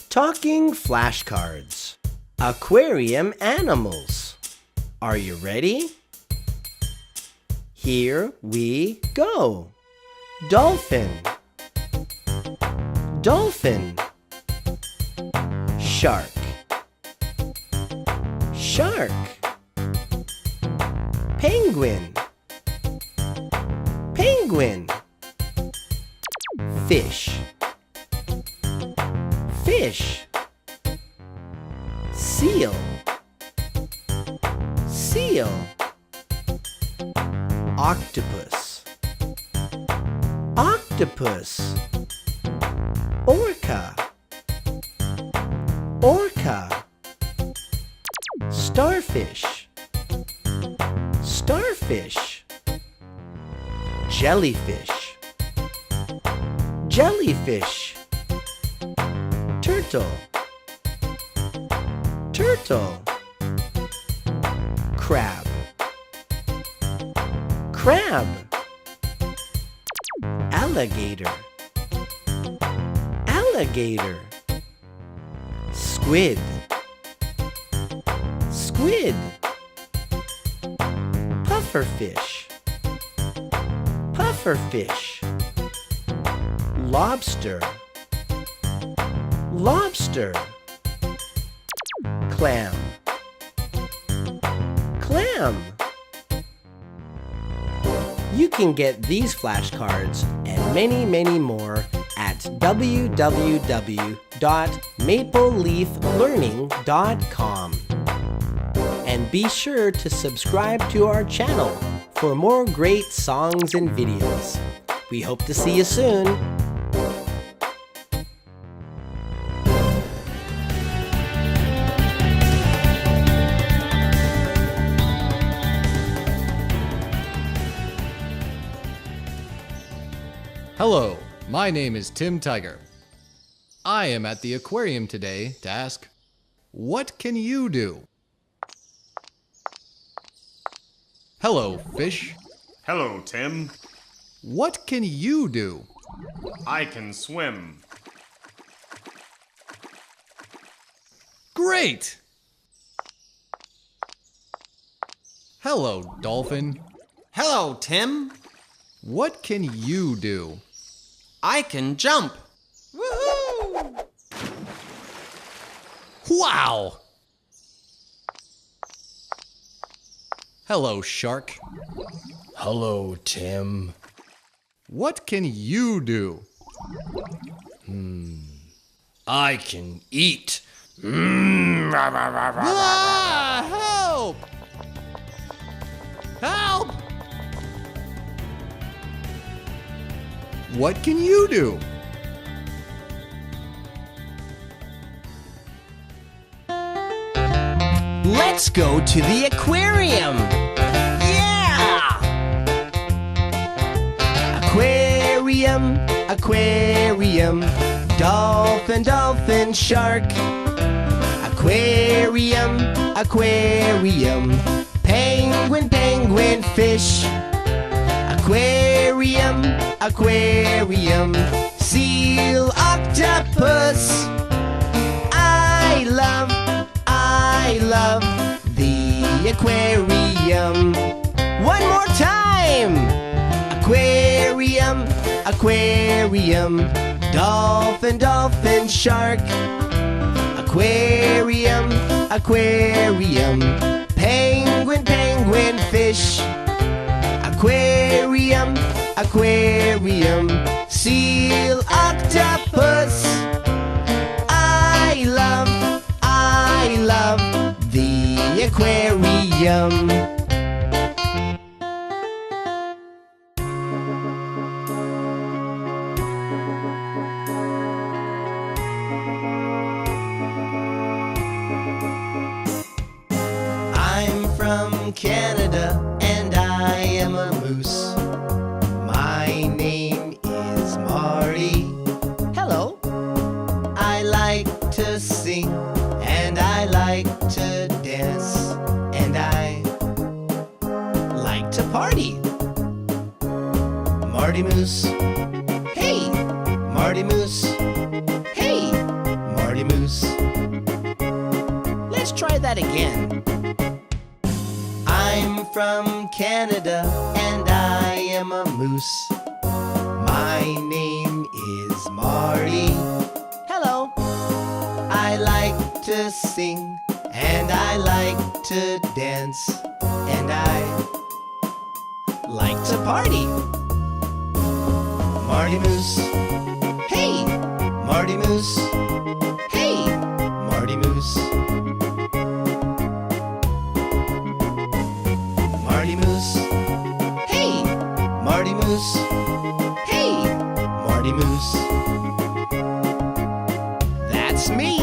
Talking flashcards. Aquarium animals. Are you ready? Here we go. Dolphin. Dolphin. Shark. Shark. Penguin. Penguin. Fish. Fish. Seal. Seal. Octopus. Octopus. Orca. Orca. Starfish. Starfish. Jellyfish. Jellyfish. Turtle. Turtle. Crab. Crab. Alligator. Alligator. Squid. Squid. Pufferfish. Pufferfish. Lobster. Lobster. Clam. Clam. You can get these flashcards and many, many more at www.mapleleaflearning.com. And be sure to subscribe to our channel for more great songs and videos. We hope to see you soon. Hello, my name is Tim Tiger. I am at the aquarium today to ask, what can you do? Hello, fish. Hello, Tim. What can you do? I can swim. Great! Hello, dolphin. Hello, Tim. What can you do? I can jump. Woohoo! Wow! Hello, shark. Hello, Tim. What can you do? I can eat. Ah, help! Help! What can you do? Let's go to the aquarium! Yeah! Aquarium, aquarium, dolphin, dolphin, shark. Aquarium, aquarium, penguin, penguin, fish. Aquarium, aquarium, seal, octopus. I love the aquarium. One more time. Aquarium, aquarium, dolphin, dolphin, shark. Aquarium, aquarium, penguin, penguin, fish. Aquarium, aquarium, seal, octopus. I love the aquarium. I'm from Canada and I am a moose. My name is Marty. Hello. I like to sing and I like to dance and I like to party. Marty Moose. Hey, Marty Moose. Hey, Marty Moose. try that again. I'm from Canada and I am a moose. My name is Marty. Hello. I like to sing and I like to dance and I like to party. Marty Moose. Hey, Marty Moose. Hey, Marty Moose. Marty Moose. Hey, Marty Moose. Hey, Marty Moose. That's me.